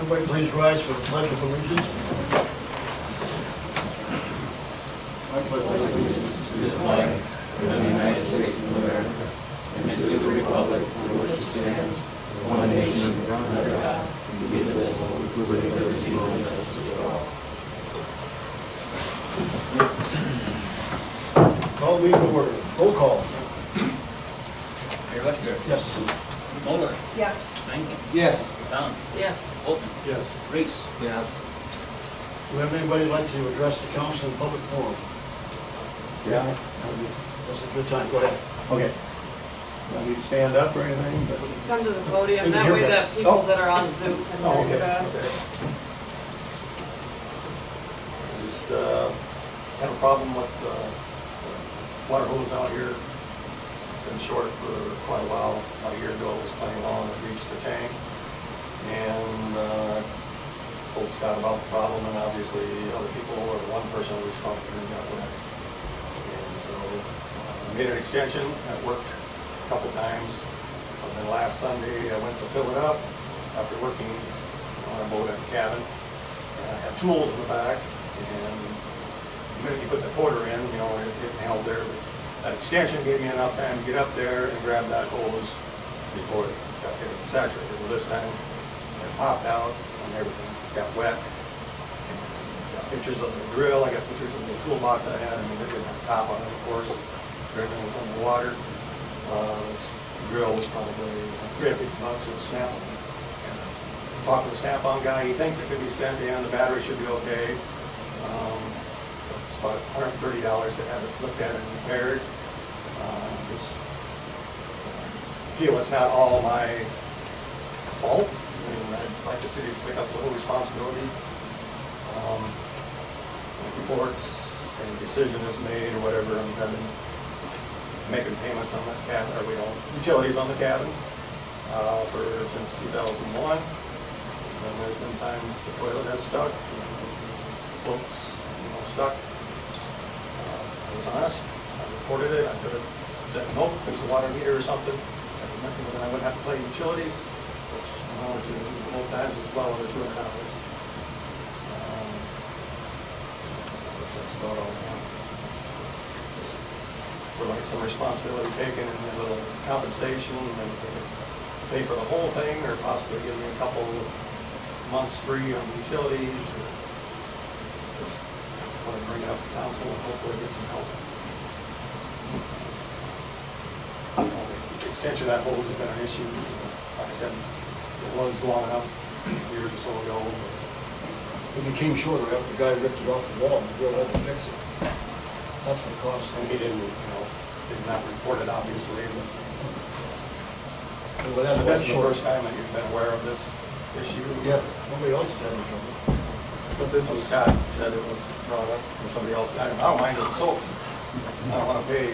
Everybody please rise for the Pledge of Allegiance. I pledge allegiance to the flag of the United States of America and to the republic for which it stands, one nation, under God, indivisible, with liberty and justice for all. Call meeting to order. Roll call. Mayor Westgard. Yes. Moeller. Yes. Stankin. Yes. Down. Yes. Bolton. Yes. Reese. Yes. Do we have anybody who'd like to address the council in public forum? Yeah. That's a good time. Go ahead. Okay. I need to stand up or anything, but. Come to the podium, Can you that hear way me? that people Oh. that are on Zoom can Oh, hear okay. you. Just, have a problem with, water hose out here. It's been short for quite a while. About a year ago, it was playing long, it reached the tank. And, folks got about the problem, and obviously other people, or one person was caught and got wet. And so, I made an extension, that worked a couple times. And then last Sunday, I went to fill it up after working on a boat at the cabin. And I had tools in the back, and the minute you put the quarter in, you know, it held there. That extension gave me enough time to get up there and grab that hose before it got getting saturated. Well, this time, it popped out and everything got wet. And got pictures of the grill, I got pictures of the toolbox I had. I mean, it didn't have a top on it, of course. Everything was underwater. This grill was probably $350. It was Snap-on. And I talked to the Snap-on guy. He thinks it could be sent in. The battery should be okay. It's about $130 to have it looked at and repaired. Just feel it's not all my fault. I mean, I'd like the city to pick up the whole responsibility. Before any decision is made or whatever, I've been making payments on the cabin, or utilities on the cabin since 2001. And there's been times the toilet has stuck, floats, stuck. I was honest. I reported it. I could have said, nope, there's a water meter or something. Then I wouldn't have to pay utilities, which amounted to both times was well over $200. That's about all I have. Would like some responsibility taken and a little compensation, and pay for the whole thing, or possibly give me a couple months free on utilities. Or just want to bring it up to council and hopefully get some help. The extension of that hose has been an issue. Like I said, it was long enough years or so ago. It became shorter after the guy ripped it off the wall and the girl had to fix it. That's what cost. And he did not report it, obviously. But that's That's the short. first time that you've been aware of this issue. Yeah, nobody else has had any trouble. But this was Scott said it was brought up, or somebody else got it. I don't mind it soap. I don't want to pay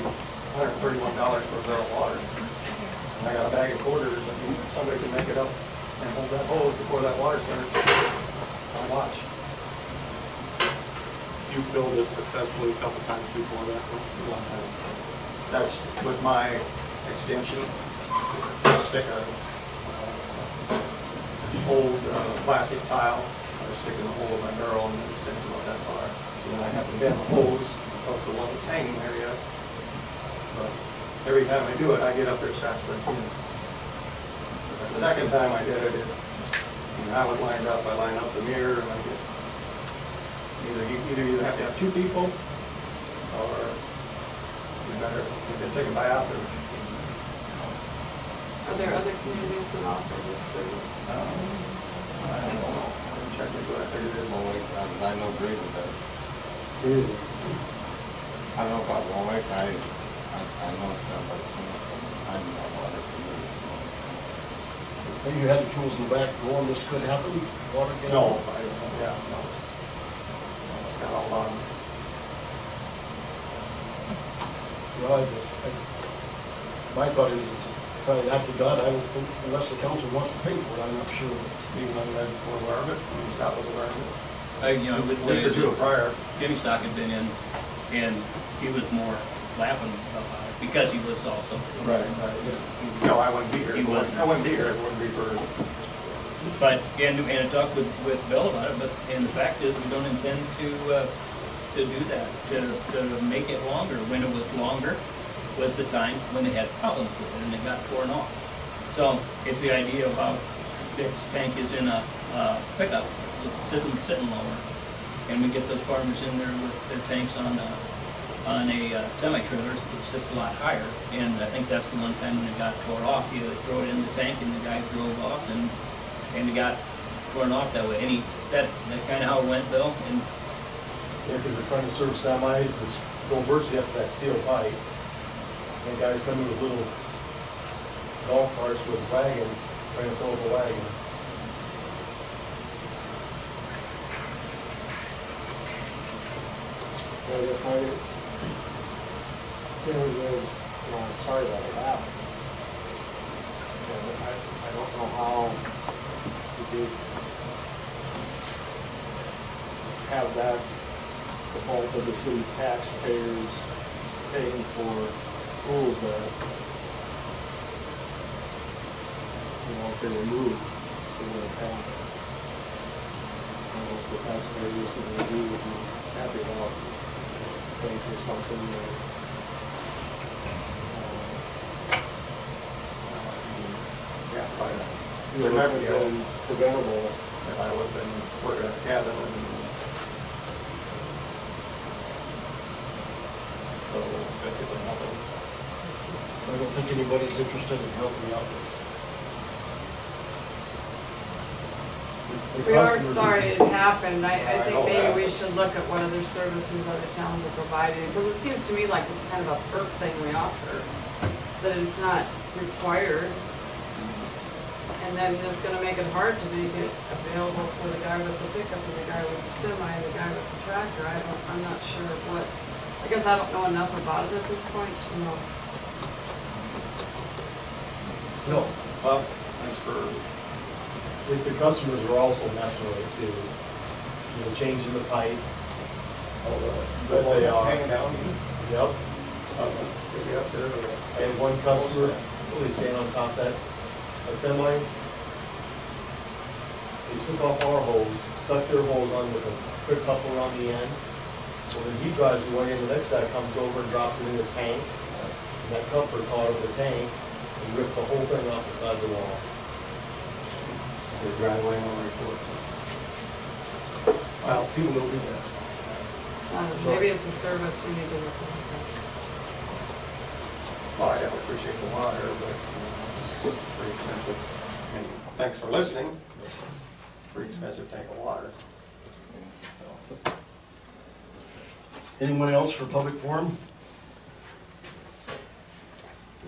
$131 for a barrel of water. And I got a bag of quarters, and if somebody can make it up and hold that hose before that water starts, I'll watch. You filled it successfully a couple times before that? That's with my extension. I stick a old plastic tile. I stick in the hole of my barrel and it extends about that far. So then I have to bend the hose of the one that's hanging there yet. But every time I do it, I get up there as fast as I can. The second time I did it, I was lined up. I line up the mirror and I get either you have to have two people, or you better take a bath. Or Are there other communities that offer this service? I don't know. I didn't check into it. I figured it Long Lake, I know Graven does. I don't know about Long Lake, I know it's done by some, I don't know about it. And you had the tools in the back going, this could happen? Water get No, out? no. Got all on. Well, my thought is it's probably after God, I don't think, unless the council wants to pay for it, I'm not sure. Even when I was aware of it, I mean, Scott was aware of it. A Week or two prior. Jimmy Stock had been in, and he was more laughing about it because he was also. Right, yeah. No, I wouldn't be here. He wasn't. I wouldn't be here. It wouldn't be for But, and I talked with Bill about it, but, and the fact is, we don't intend to do that, to make it longer. When it was longer was the time when they had problems with it and it got torn off. So it's the idea about this tank is in a pickup, sitting lower, and we get those farmers in there with their tanks on a semi-trailer, which sits a lot higher. And I think that's the one time when it got torn off, you throw it in the tank and the guy drove off and it got torn off that way. That kind of how it went, Bill? And Yeah, because they're trying to serve semis, which go virtually up to that steel pipe. And guys come in with little golf carts with wagons, trying to fill up a wagon. I guess my feeling is, I'm sorry that it happened. And I don't know how we could have that the fault of the city taxpayers paying for schools that, if they were moved, they would have happened. I don't know if the taxpayers in the review would be happy about paying for something that, Yeah, probably not. would have never been preventable. If I would have been working at the cabin and so basically nothing. I don't think anybody's interested in helping me out. The We are customers- sorry it happened. I I think know maybe that. we should look at what other services other towns are providing, because it seems to me like it's kind of a perk thing we offer, that it's not required. And then it's gonna make it hard to make it available for the guy with the pickup and the guy with the semi and the guy with the tractor. I'm not sure what, I guess I don't know enough about it at this point to know. No, Well, thanks for, The customers are also messing with it too, changing the pipe. But they are. hanging down. Yep. Maybe up there. I had one customer, really stand on top of that, a semi. They took off our hose, stuck their hose on with a quick coupler on the end. So when he drives away and the next guy comes over and drops it in his tank, and that coupler caught over the tank and ripped the whole thing off the side of the wall. The driveway on report. well, people don't do that. Maybe it's a service we need to look at. Well, I definitely appreciate the water, but it's pretty expensive. And thanks for listening. Pretty expensive tank of water. Anyone else for public forum?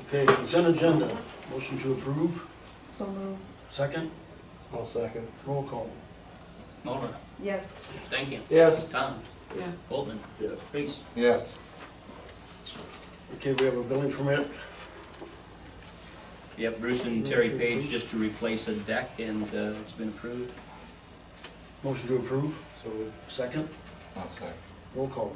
Okay, consent agenda, motion to approve, So moved. second, I'll second. roll call. Mulder, Yes. thank you. Yes. Tom, Yes. Boltman, Yes. Reese. Yes. Okay, we have a building permit, Yep, Bruce and Terry Page just to replace a deck, and it's been approved. motion to approve, So, second, I'll second. roll call.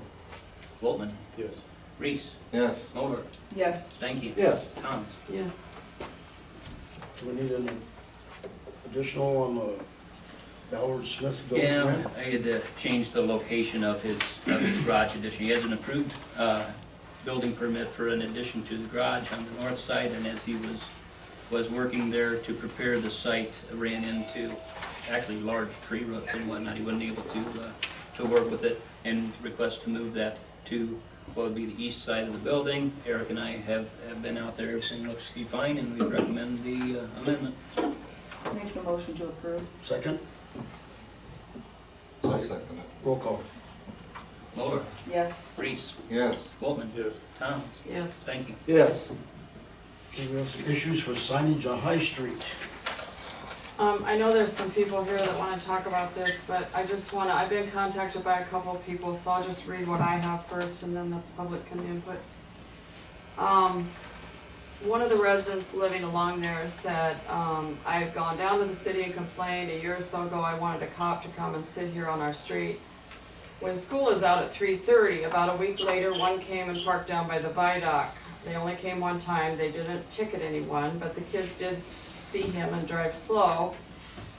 Boltman, yes. Reese, Yes. Mulder, Yes. thank you. Yes. Tom, Yes. Do we need an additional on the Ballard Smith building yeah, permit? I had to change the location of his garage addition. He has an approved building permit for an addition to the garage on the north side, and as he was working there to prepare the site, ran into actually large tree roots and whatnot. He wasn't able to work with it, and request to move that to what would be the east side of the building. Eric and I have been out there, everything looks to be fine, and we recommend the amendment. Make the motion to approve. Second, I'll second it. roll call. Muller, Yes. Reese, Yes. Boltman, Yes. Tom, Yes. thank you. Yes. Okay, we have some issues for signage on High Street. I know there's some people here that wanna talk about this, but I've been contacted by a couple of people, so I'll just read what I have first and then the public can input. One of the residents living along there said, I've gone down to the city and complained a year or so ago, I wanted a cop to come and sit here on our street. When school is out at 3:30, about a week later, one came and parked down by the viaduct. They only came one time, they didn't ticket anyone, but the kids did see him and drive slow.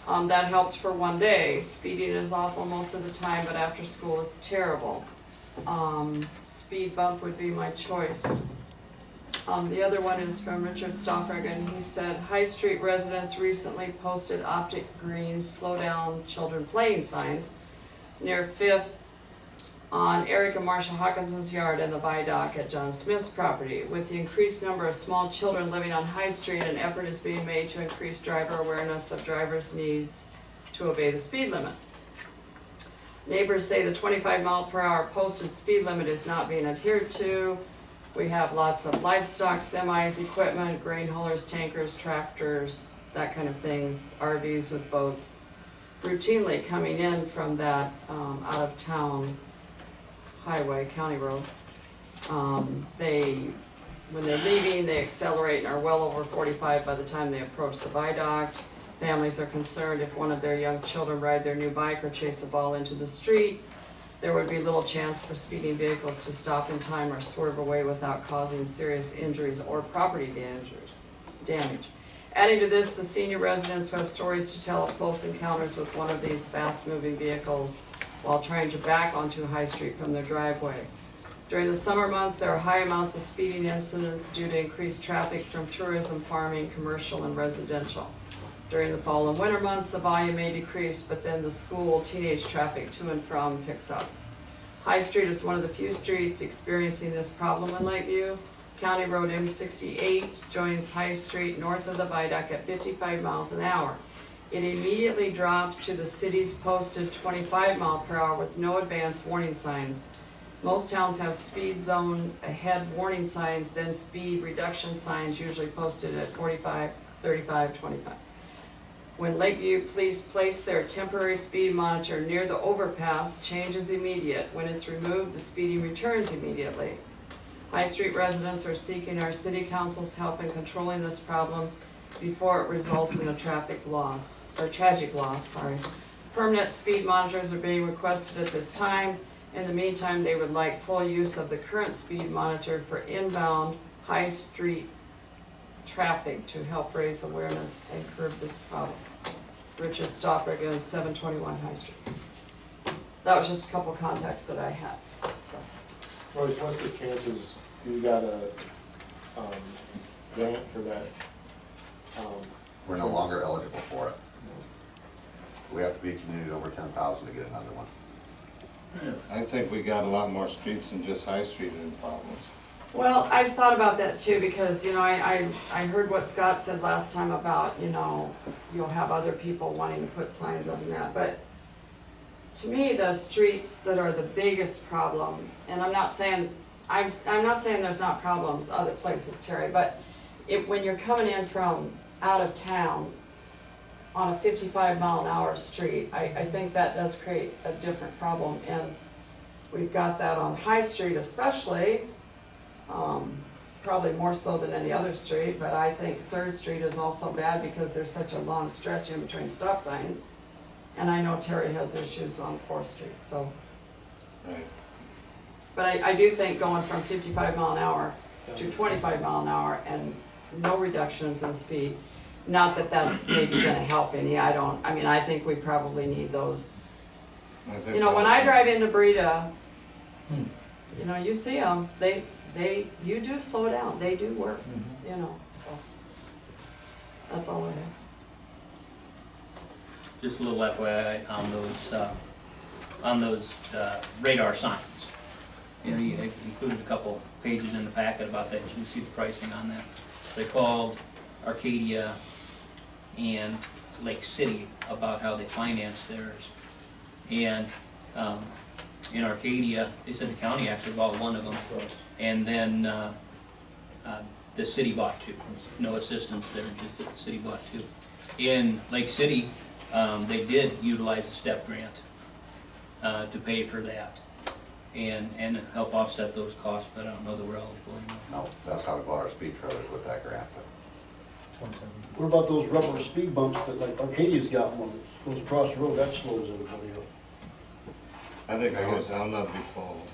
That helped for one day. Speeding is awful most of the time, but after school it's terrible. Speed bump would be my choice. The other one is from Richard Stoffreg, and he said, High Street residents recently posted optic green slow down children playing signs near 5th on Eric and Marsha Hawkinson's yard and the viaduct at John Smith's property. With the increased number of small children living on High Street, an effort is being made to increase driver awareness of drivers' needs to obey the speed limit. Neighbors say the 25-mile-per-hour posted speed limit is not being adhered to. We have lots of livestock, semis, equipment, grain haulers, tankers, tractors, that kind of things, RVs with boats, routinely coming in from that out-of-town highway, county road. When they're leaving, they accelerate and are well over 45 by the time they approach the viaduct. Families are concerned if one of their young children ride their new bike or chase a ball into the street, there would be little chance for speeding vehicles to stop in time or swerve away without causing serious injuries or property damage. Adding to this, the senior residents who have stories to tell of close encounters with one of these fast-moving vehicles while trying to back onto High Street from their driveway. During the summer months, there are high amounts of speeding incidents due to increased traffic from tourism, farming, commercial, and residential. During the fall and winter months, the volume may decrease, but then the school, teenage traffic to and from picks up. High Street is one of the few streets experiencing this problem in Lakeview. County Road M68 joins High Street north of the viaduct at 55 miles an hour. It immediately drops to the city's posted 25 mile per hour with no advance warning signs. Most towns have speed zone ahead warning signs, then speed reduction signs usually posted at 45, 35, 25. When Lakeview police place their temporary speed monitor near the overpass, change is immediate. When it's removed, the speeding returns immediately. High Street residents are seeking our city council's help in controlling this problem before it results in a tragic loss. Permanent speed monitors are being requested at this time. In the meantime, they would like full use of the current speed monitor for inbound High Street traffic to help raise awareness and curb this problem. Richard Stoffreg, 721 High Street. That was just a couple contacts that I had. So. Royce, what's the chances you got a grant for that? We're no longer eligible for it. We have to be a community over 10,000 to get another one. I think we got a lot more streets than just High Street in problems. Well, I've thought about that too, because, you know, I heard what Scott said last time about, you know, you'll have other people wanting to put signs up and that, but to me, the streets that are the biggest problem, and I'm not saying there's not problems other places, Terry, but when you're coming in from out of town on a 55 mile an hour street, I think that does create a different problem, and we've got that on High Street especially, probably more so than any other street, but I think 3rd Street is also bad because there's such a long stretch in between stop signs. And I know Terry has issues on 4th Street, so. Right. But I do think going from 55 mile an hour to 25 mile an hour and no reductions in speed, not that that's maybe gonna help any, I think we probably need those. You know, when I drive into Breda, you know, you see them, you do slow down, they do work, you know, so. That's all I have. Just a little FYI on those radar signs. You know, you included a couple pages in the packet about that. You can see the pricing on that. They called Arcadia and Lake City about how they financed theirs. And in Arcadia, they said the county actually bought one of them, and then the city bought 2. No assistance there, just that the city bought 2. In Lake City, they did utilize a STEP grant to pay for that and help offset those costs, but I don't know that we're eligible anymore. No, that's how we bought our speed trailers with that grant. What about those rubber speed bumps that, like Arcadia's got one that goes across the road, that slows everybody up? I think I guess I'll not be followed.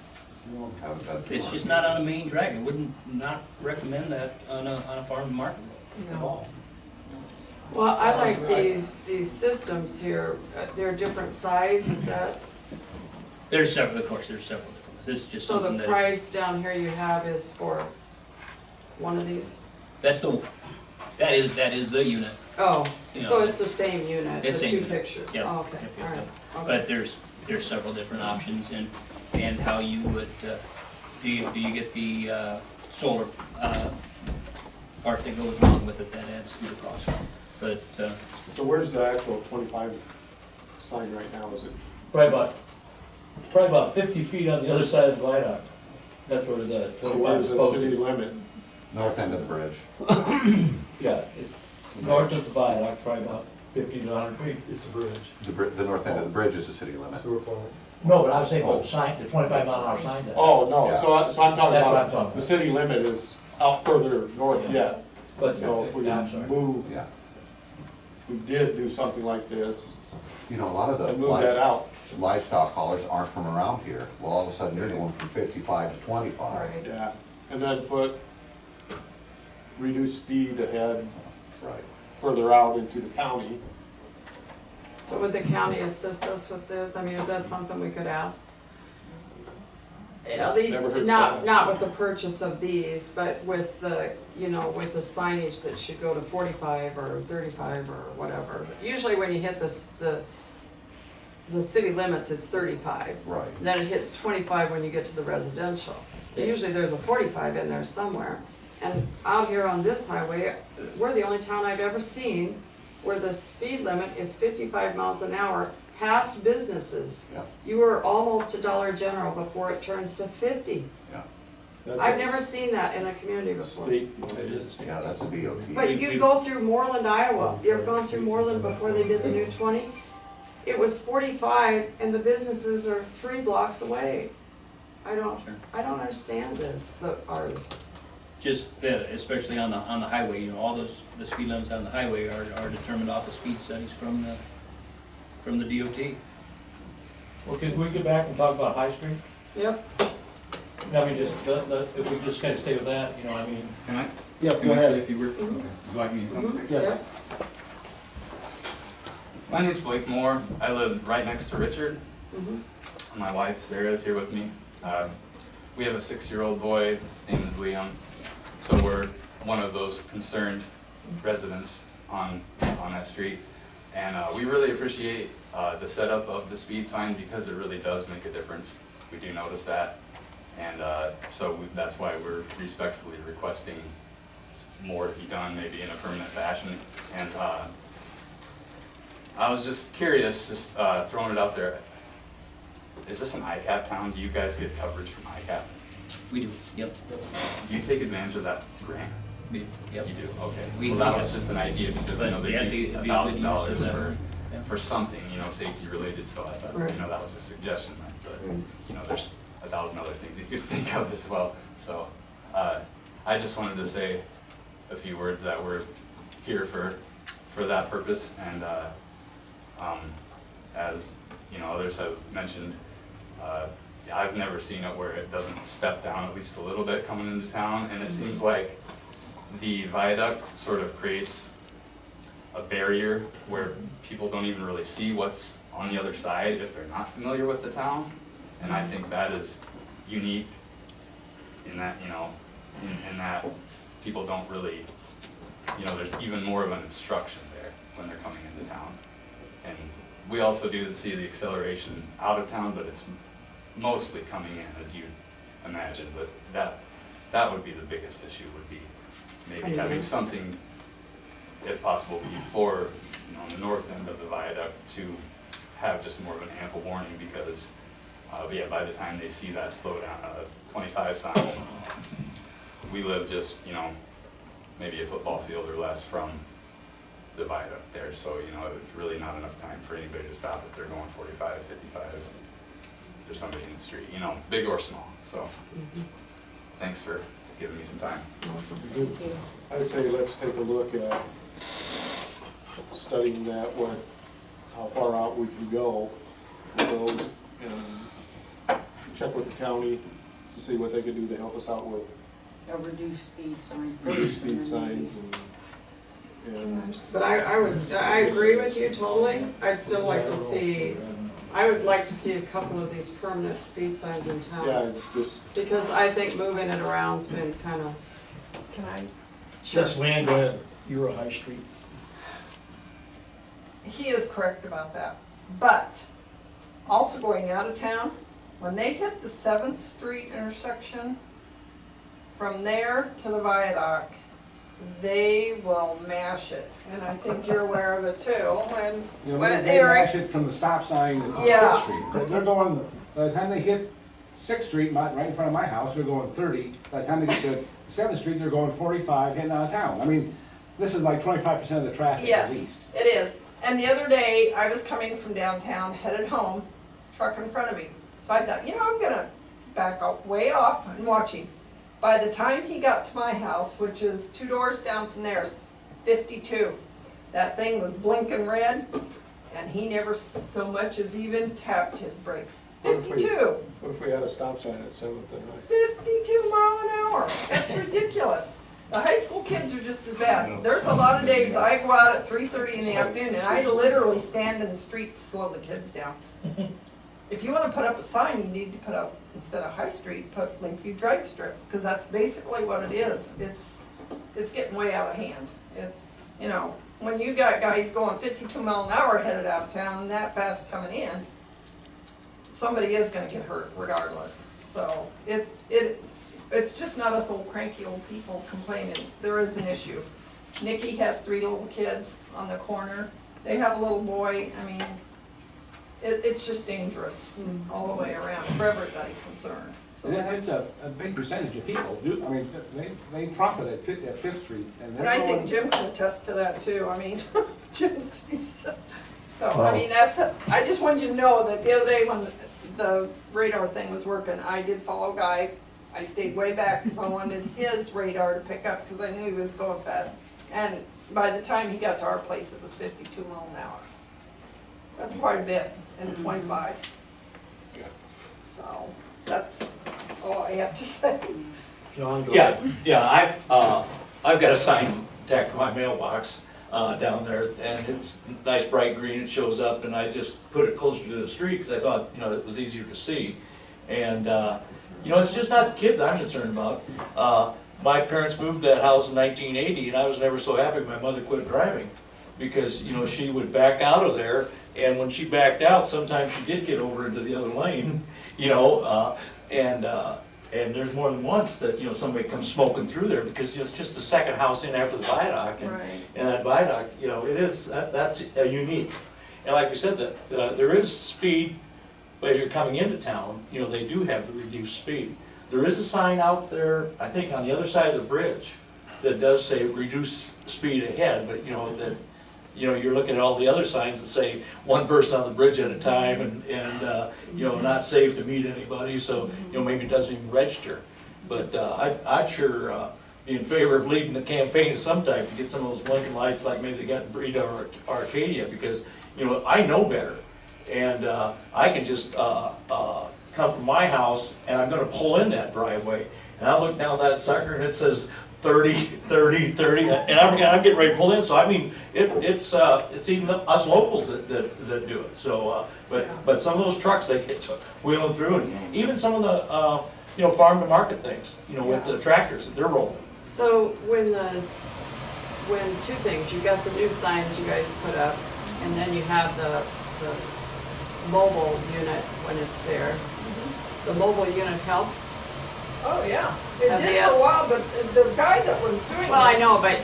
Haven't been through It's one. just not on a main drag. I wouldn't not recommend that on a farm market at all. Well, I like these systems here, they're different size, is that? There's several, of course, there's several different ones. This is just So something the that, price down here you have is for one of these? that's the, that is the unit. Oh, You so know, it's the same unit, the it's same two unit. pictures? Yep, Oh, okay, yep, yep, all right, yep. okay. But there's several different options and how you would, do you get the, solar, part that goes along with it, that adds to the cost. But, So where's the actual 25 sign right now? Is it? Probably about 50 feet on the other side of the viaduct. That's where the So 25 where's is the supposed to city be. limit? North end of the bridge. Yeah, it's north of the viaduct, probably about 50 to 100 feet. It's a bridge, The north end of the bridge is the city limit. sewer plant. No, but I was saying about the sign, the 25 mile an hour signs. Oh, no, Yeah. so I'm talking That's what I'm about, talking the about. city limit is out further north yet. But, So if we yeah, I'm sorry. move, Yeah. we did do something like this, You know, a lot of the and move that out. livestock haulers aren't from around here. Well, all of a sudden, you're going from 55 to 25. Right. Yeah, and then reduce speed ahead Right. further out into the county. So would the county assist us with this? I mean, is that something we could ask? At least, Never hurts to not, ask. not with the purchase of these, but with the, you know, with the signage that should go to 45 or 35 or whatever. Usually when you hit this, the city limits, it's 35. Right. Then it hits 25 when you get to the residential. But usually there's a 45 in there somewhere. And out here on this highway, we're the only town I've ever seen where the speed limit is 55 miles an hour past businesses. Yeah. You are almost to Dollar General before it turns to 50. Yeah. That's I've a never seen that in a community before. State. Yeah, that's a DOT. But you go through Moreland, Iowa. You ever gone through Moreland before they did the new 20? It was 45 and the businesses are 3 blocks away. I don't understand this, ours. just, especially on the highway, you know, all those, the speed limits on the highway are determined off of speed studies from the DOT. Well, could we get back and talk about High Street? Yep. I mean, just, if we just kind of stay with that, you know, I mean, Can I? Yeah, Can go I say ahead. a few words? Okay. Would you like me to come? Yes. My name's Blake Moore. I live right next to Richard. Mhm. My wife Sarah is here with me. We have a 6-year-old boy. His name is Liam. So we're one of those concerned residents on that street. And we really appreciate the setup of the speed sign because it really does make a difference. We do notice that. And that's why we're respectfully requesting more to be done, maybe in a permanent fashion. And I was just curious, just throwing it out there. Is this an ICAP town? Do you guys get coverage from ICAP? We do, yep. Do you take advantage of that grant? We, yep. You do, okay. We- Well, that was just an idea because I know But, yeah, there'd be it'd be a good use of $1,000 that. Yeah. for something, you know, safety related, so I thought, Right. you know, that was a suggestion. But, you know, there's 1,000 other things you could think of as well. So, I just wanted to say a few words that we're here for that purpose. And as, you know, others have mentioned, I've never seen it where it doesn't step down at least a little bit coming into town, and it seems like the viaduct sort of creates a barrier where people don't even really see what's on the other side if they're not familiar with the town. And I think that is unique in that, you know, in that people don't really, you know, there's even more of an obstruction there when they're coming into town. And we also do see the acceleration out of town, but it's mostly coming in, as you'd imagine. But that would be the biggest issue, would be maybe having something, if possible, before, you know, on the north end of the viaduct to have just more of an ample warning, because yeah, by the time they see that slow down, 25 sign, we live just, you know, maybe a football field or less from the viaduct there, so, you know, it's really not enough time for anybody to stop if they're going 45, 55, if there's somebody in the street, you know, big or small, so. Thanks for giving me some time. I'd say let's take a look at studying that, how far out we can go with those, and check with the county to see what they could do to help us out with A reduced speed sign. reduced speed signs, And But I agree with you totally. I'd still like to see, I would like to see a couple of these permanent speed signs in town. yeah, it's just, Because I think moving it around's been kind of, Can I? Yes, Leanne, go ahead. You're a High Street. He is correct about that. But also going out of town, when they hit the 7th Street intersection, from there to the viaduct, they will mash it. And I think you're aware of it too. And You know, when they are mash it from the stop sign at Yeah. 5th Street. They're going, by the time they hit 6th Street, right in front of my house, they're going 30. By the time they get to 7th Street, they're going 45, heading out of town. I mean, this is like 25% of the traffic at Yes, least. it is. And the other day, I was coming from downtown, headed home, truck in front of me. So I thought, you know, I'm gonna back up way off and watch him. By the time he got to my house, which is 2 doors down from theirs, 52. That thing was blinking red, and he never so much as even tapped his brakes. 52. what if we had a stop sign at 7th and High? 52 mile an hour. That's ridiculous. The high school kids are just as bad. There's a lot of days I go out at 3:30 in the afternoon and I literally stand in the street to slow the kids down. If you want to put up a sign, you need to put up, instead of High Street, put Lakeview Drag Strip, because that's basically what it is. It's getting way out of hand. You know, when you got guys going 52 mile an hour headed out of town and that fast coming in, somebody is gonna get hurt regardless. So it's just not us old cranky old people complaining. There is an issue. Nikki has 3 little kids on the corner. They have a little boy. I mean, it's just dangerous all the way around for everybody concerned. So It's a big percentage of people do, I mean, they trump it at 5th Street. And I think Jim can attest to that too. I mean, Jim sees it. So, I mean, I just wanted you to know that the other day when the radar thing was working, I did follow Guy. I stayed way back because I wanted his radar to pick up because I knew he was going fast. And by the time he got to our place, it was 52 miles an hour. That's quite a bit in 25. So, that's all I have to say. John, go Yeah, ahead. yeah, I've got a sign tacked to my mailbox down there, and it's nice bright green, it shows up, and I just put it closer to the street, because I thought, you know, it was easier to see. And, you know, it's just not the kids I'm concerned about. My parents moved to that house in 1980, and I was never so happy my mother quit driving, because, you know, she would back out of there, and when she backed out, sometimes she did get over into the other lane, you know, and there's more than once that, you know, somebody comes smoking through there, because it's just the second house in after the viaduct, and that viaduct, you know, it is, that's unique. And like we said, there is speed, as you're coming into town, you know, they do have the reduced speed. There is a sign out there, I think on the other side of the bridge, that does say reduce speed ahead, but you know, that, you know, you're looking at all the other signs that say one person on the bridge at a time, and you know, not safe to meet anybody, so, you know, maybe it doesn't even register. But I'd sure be in favor of leading the campaign of some type to get some of those blinking lights like maybe they got in Breda or Arcadia, because, you know, I know better. And I can just come from my house, and I'm gonna pull in that driveway, and I look down that sucker, and it says 30, 30, 30, and I'm getting ready to pull in. So I mean, it's even us locals that do it. So, but some of those trucks, they get wheeling through, and even some of the you know, farm to market things, you know, with the tractors that they're rolling. So when two things, you got the new signs you guys put up, and then you have the mobile unit when it's there. The mobile unit helps. Oh, yeah. It Have did they for a while, but the guy that was doing Well, I this, know, but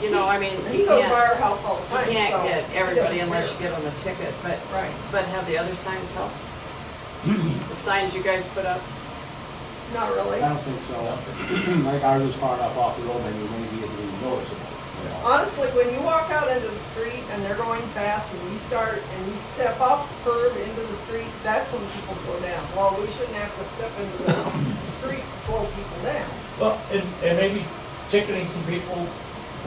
you know, I mean, he goes by our house all the time, you can't so get he everybody doesn't unless you care. give them a ticket, but, Right. but have the other signs help? The signs you guys put up? Not really. I don't think so. Like ours is far enough off the road, maybe it isn't even noticeable. You know. Honestly, when you walk out into the street and they're going fast and you start and you step off the curb into the street, that's when people slow down. Well, we shouldn't have to step into the street to slow people down. Well, and maybe ticketing some people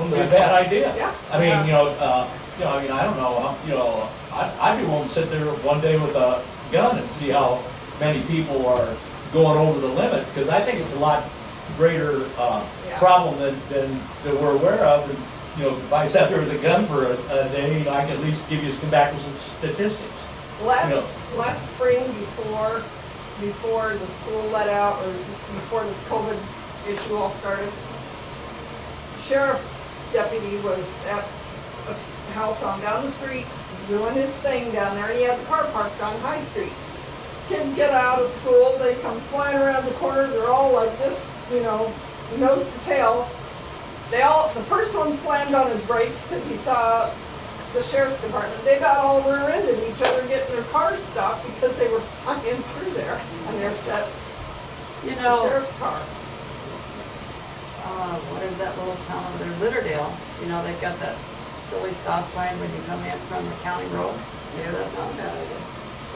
wouldn't be a bad idea. Yeah. I mean, you know, I mean, I don't know, you know, I'd be willing to sit there one day with a gun and see how many people are going over the limit, because I think it's a lot greater problem than we're aware of. And, if I sat there with a gun for a day, I can at least give you, come back with some statistics. Last spring, before the school let out, or before this COVID issue all started, sheriff deputy was at a house on down the street, doing his thing down there, and he had the car parked on High Street. Kids get out of school, they come flying around the corner, they're all like this, nose to tail. The first one slammed on his brakes because he saw the sheriff's department. They got all rear-ended each other getting their cars stopped because they were flying through there on their set, the sheriff's car. What is that little town over there, Litterdale? They've got that silly stop sign when you come in from the county road. Yeah, that's not a bad idea.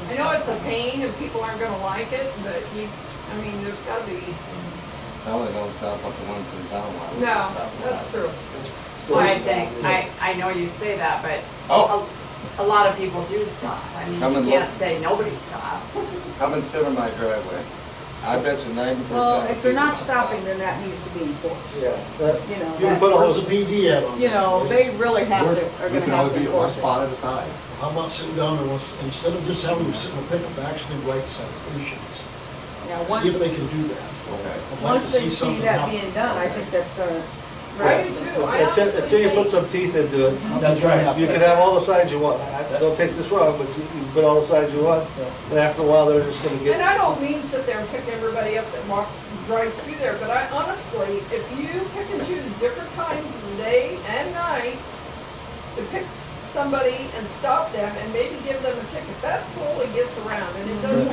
I know it's a pain and people aren't gonna like it, but there's gotta be. Well, they don't stop at the ones in town. Why would they No, stop at that's that? true. Well, I know you say that, but a lot of people do stop. Come You and can't look. say nobody stops. Come and sit in my driveway. I bet you 90%. Well, if they're not stopping, then that needs to be enforced. Yeah. You know, Where's the PD at on that? they really have to, are We gonna can have only to be at one enforce it. spot at a time. How about sitting down and instead of just having them sit in a pickup, actually write citations? Now, See if they can do that. Okay. I'd like to once they see something that happen. being done, I think that's gonna. I do too. I honestly Until you put think- some teeth into it. That's right. You can have all the signs you want. Don't take this wrong, but you can put all the signs you want. And after a while, they're just gonna get. And I don't mean sit there and pick everybody up that drives through there, but I honestly, if you pick and choose different times of the day and night to pick somebody and stop them and maybe give them a ticket, that slowly gets around and it does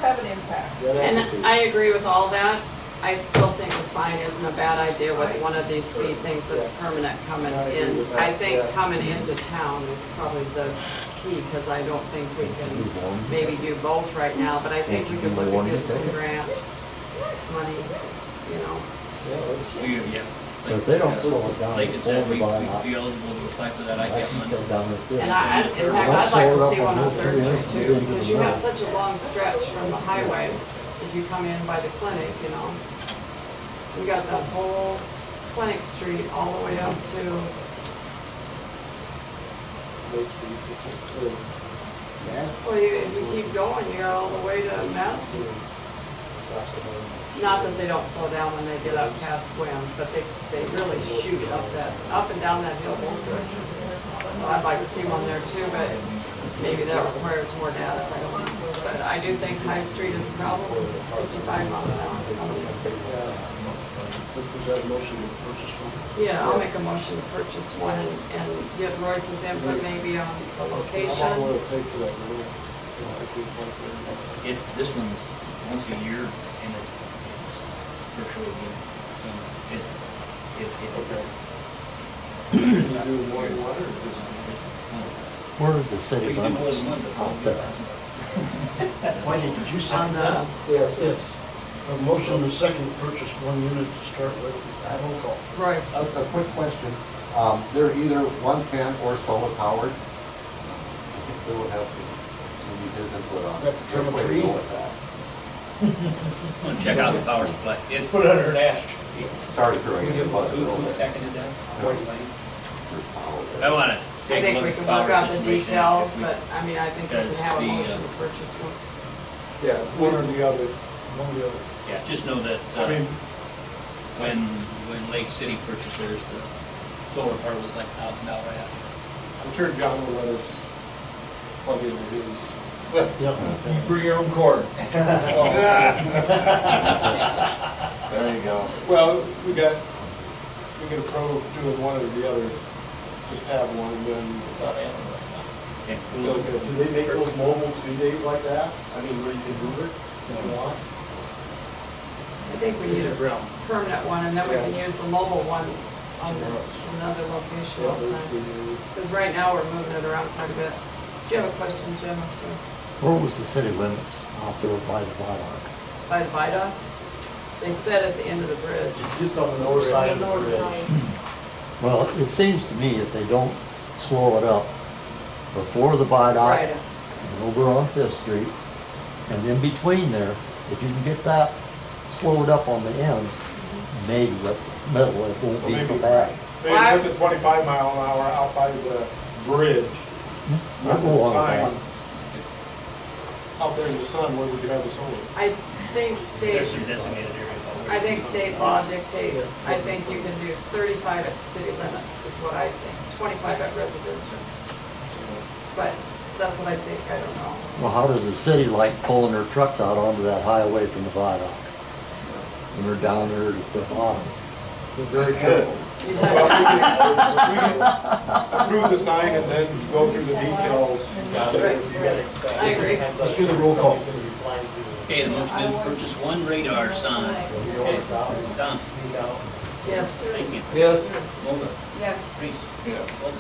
have an impact. And I agree with all that. I still think the sign isn't a bad idea with one of these speed things that's permanent coming in. I think coming into town is probably the key, because I don't think we can maybe do both right now, but I think we could look at getting some grant money, Yeah. But if they don't slow it down, Like it said, we'd before be eligible to apply for that like ICAP you money. said down there. And in fact, I'd like to see one on Third Street too, because you have such a long stretch from the highway, if you come in by the clinic, We got that whole clinic street all the way up to, well, if you keep going, you got all the way to Madison. Not that they don't slow down when they get up past Williams, but they really shoot up and down that hill both directions. So I'd like to see one there too, but maybe that requires more data, I don't know. But I do think High Street is a problem, because it's 55 miles an hour. Was that a motion to purchase one? Yeah, I'll make a motion to purchase one and get Royce's input maybe on the location. How long will it take for that? This one's once a year and it's virtually again. So You do more than one, or just? Where is the city We can do more limits than one, but out probably there? Wendy, did you second that? Yes. A motion and a second to purchase one unit to start with. Roll call. Royce. A quick question. They're either 110 or solar powered. I think Bill would have to, maybe his input on. Have to trim a which way to tree? go with that. Wanna check out the power supply. Put it under an ash tree. Sorry for bringing it up. Who seconded that? There's power there. I wanna I take a think look we at can the power work out the situation. details, but I think we can Because have a the, motion to purchase one. Yeah, one or the other. One or the other. Yeah, just know that, I mean, when Lake City purchased theirs, the solar part was like $1,000 app. I'm sure John will let us plug into his. Yep. Bring your own cord. There you go. Well, we can approve doing one or the other, just have one, and then It's on Amazon right now. Okay. we'll get Do they make those mobile too, Dave, like that? Where you can move it if you want? I think we need a permanent one, and then we can use the mobile one on another location all the time. Because right now, we're moving it around quite a bit. Do you have a question, Jim? I'm sorry. Where was the city limits out there by the viaduct? By the viaduct? They said at the end of the bridge. It's just on the north side of the North bridge. side. Well, it seems to me if they don't slow it up before the viaduct Right. and over on Fifth Street, and in between there, if you can get that slowed up on the ends, maybe up the middle, it won't be so bad. Maybe put the 25 mile an hour out by the bridge. With the sign out there in the sun where we could have the solar. I think state, There's some designated area. I think state law dictates, I think you can do 35 at city limits, is what I think, 25 at residential. But that's what I think, I don't know. Well, how does the city like pulling their trucks out onto that highway from the viaduct? When they're down there at the bottom? They're very careful. We can approve the sign and then go through the details. I agree. Let's do the roll call. Okay, the motion is to purchase one radar sign. Okay, Tom? Yes. Thank you. Yes. Mulder? Yes. Reese? Yes. Vote.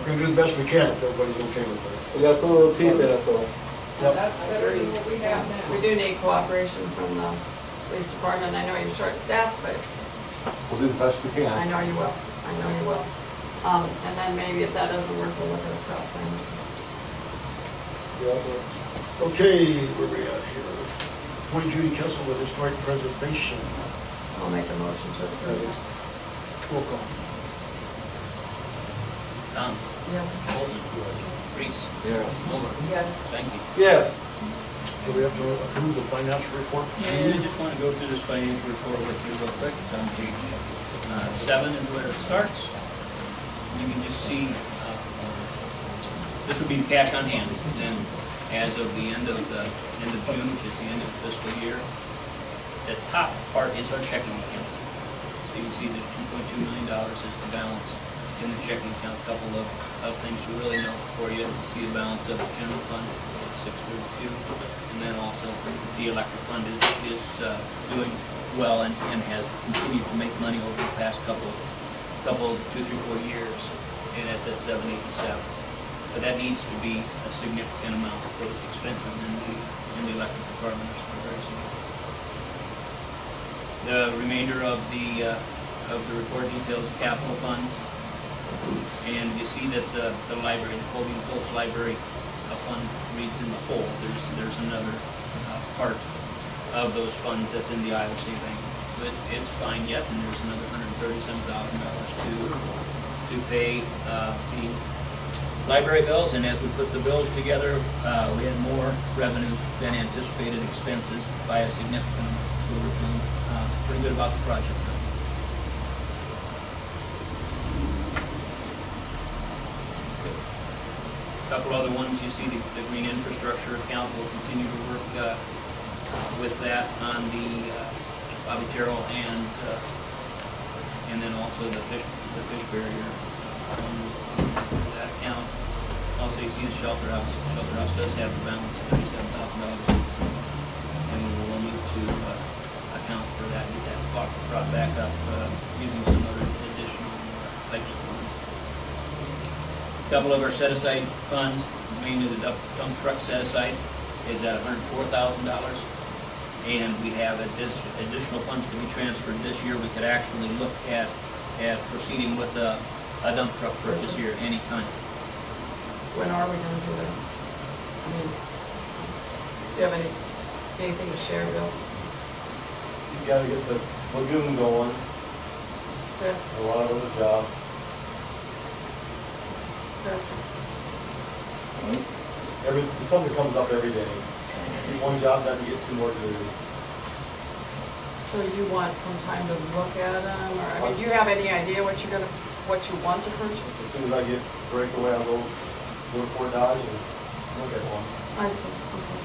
We're gonna do the best we can if everybody's okay with that. We gotta put a little teeth in it though. Yep. That's better than what we have now. We do need cooperation from the police department. I know you're short-staffed, but We'll do the best we can. I know you will. I know you will. And then maybe if that doesn't work, we'll look at a stop sign or something. Okay, where we at here? Appoint Judy Kessel with historic preservation. I'll make a motion to approve. Roll call. Tom? Yes. Holden? Reese? Yes. Mulder? Yes. Thank you. Yes. Do we have to approve the financial report? Yeah, I just want to go through this financial report with you real quick. It's on page 7 is where it starts. You can just see, this would be the cash on hand. And as of the end of June, which is the end of the fiscal year, the top part is our checking account. So you can see that $2.2 million is the balance in the checking account. A couple of things to really note for you. You see the balance of the general fund, it's 632. And then also the electric fund is doing well and has continued to make money over the past couple, 2, 3, 4 years, and it's at 787. But that needs to be a significant amount for those expenses in the electric department are very significant. The remainder of the report details capital funds, and you see that the library, the Colby and Phillips Library fund reads in the whole. There's another part of those funds that's in the Iowa State Bank. So it's fine yet, and there's another $137,000 to pay the library bills. And as we put the bills together, we had more revenues than anticipated expenses by a significant amount. So we're feeling pretty good about the project. Couple other ones, you see the green infrastructure account. Will continue to work with that on the Bobby Terrell and then also the fish barrier on that account. Also, you see the shelter house. Shelter house does have a balance of $37,000, and we will need to account for that and get that brought back up using some other additional types of funds. A couple of our set-aside funds, mainly the dump truck set-aside, is at $104,000. And we have additional funds to be transferred this year. We could actually look at proceeding with a dump truck purchase here anytime. When are we gonna do that? I mean, do you have anything to share, Bill? You gotta get the lagoon going, Okay. a lot of other jobs. Something comes up every day. One job, then you get 2 more to do. So you want some time to look at them, or, I mean, do you have any idea what you want to purchase? As soon as I get breakaway, I'll go to Fort Dodge and look at one. I see, okay.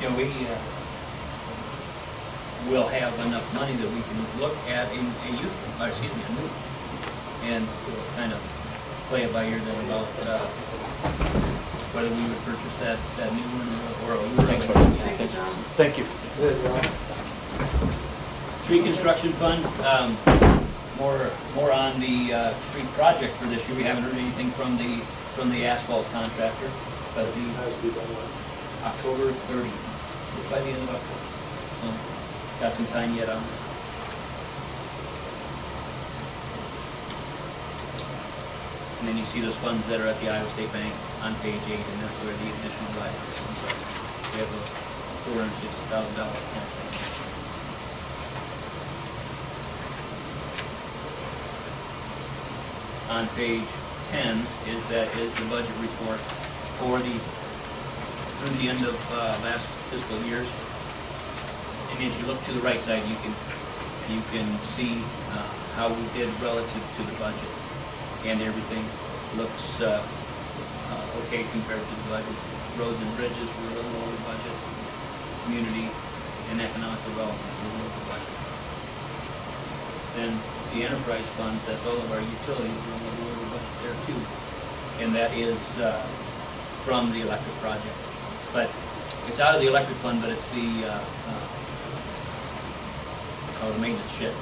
You know, we will have enough money that we can look at a used one, or excuse me, a new one, and kind of play it by ear then about whether we would purchase that new one or a new one. Thank you, John. Thank you. Street construction fund, more on the street project for this year. We haven't heard anything from the asphalt contractor, but the October 30th, it's by the end of October. So got some time yet on it. And then you see those funds that are at the Iowa State Bank on page 8, and that's where the additional liability comes from. We have a $460,000 account. on page 10 is the budget report for through the end of last fiscal years. And as you look to the right side, you can see how we did relative to the budget, and everything looks okay compared to the budget. Roads and bridges were a little over budget. Community and economic development is a little over budget. Then the enterprise funds, that's all of our utilities, were a little over budget there too. And that is from the electric project. But it's out of the electric fund, but it's the maintenance shed.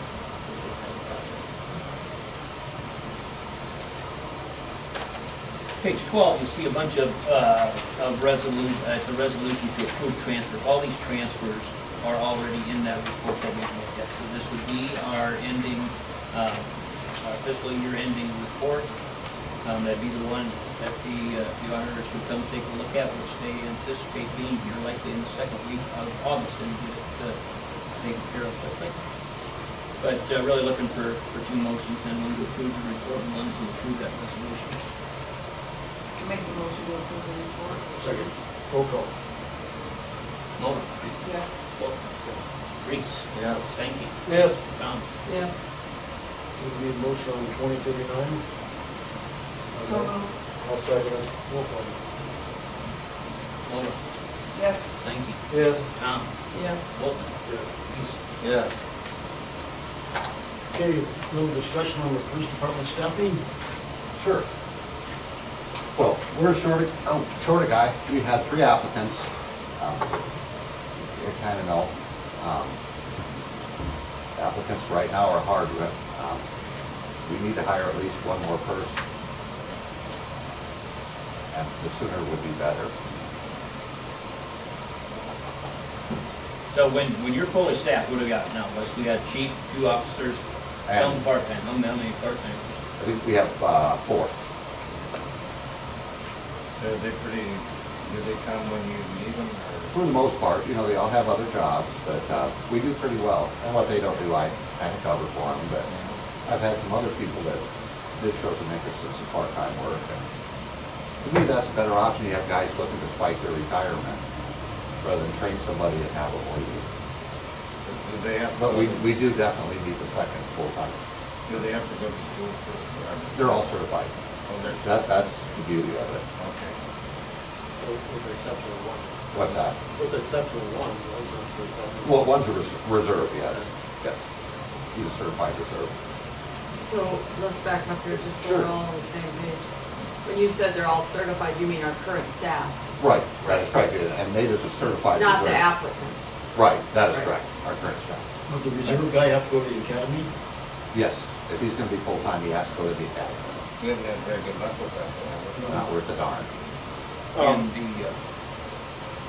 Page 12, you see a bunch of it's a resolution to approve transfer. All these transfers are already in that report that we've looked at. So this would be our ending, our fiscal year ending report. That'd be the one that the auditors would come take a look at, which they anticipate being here likely in the second week of August and get it taken care of quickly. But really looking for two motions, then one to approve the report and one to approve that resolution. Make a motion to approve the report. Second. Roll call. Mulder? Yes. Wolf? Reese? Yes. Stanky? Yes. Tom? Yes. We need a motion on 2039. So moved. I'll second it. Roll call. Mulder? Yes. Stanky? Yes. Tom? Yes. Wolf? Yes. Reese? Yes. Okay, little discussion on the police department staffing. Sure. So, we're short a guy. We had 3 applicants. You kind of know. Applicants right now are hard. We need to hire at least one more person. And the sooner would be better. So when you're fully staffed, what do we got now? We got chief, 2 officers, some And- part-time. How many part-time? I think we have 4. Do they come when you need them, or? For the most part, you know, they all have other jobs, but we do pretty well. And what they don't do, I kind of cover for them, but I've had some other people that did show some interest in some part-time work. And to me, that's a better option. You have guys looking to spike their retirement rather than train somebody and have them leave. Do they have? But we do definitely need the second full-time. Do they have to go to school for? They're all certified. Oh, they're. That's the beauty of it. Okay. With the exception of one. What's that? With the exception of one, one's not certified. Well, one's a reserve, yes. Yes. He's a certified reserve. So let's back up here just so we're all on the same page. When you said they're all certified, you mean our current staff? Right, that is correct. And Nate is a certified reserve. Not the applicants? Right, that is Right. correct, our current staff. But the reserve guy have to go to the academy? Yes, if he's gonna be full-time, he has to go to the academy. We haven't had very good luck with that, though. Not worth a darn. And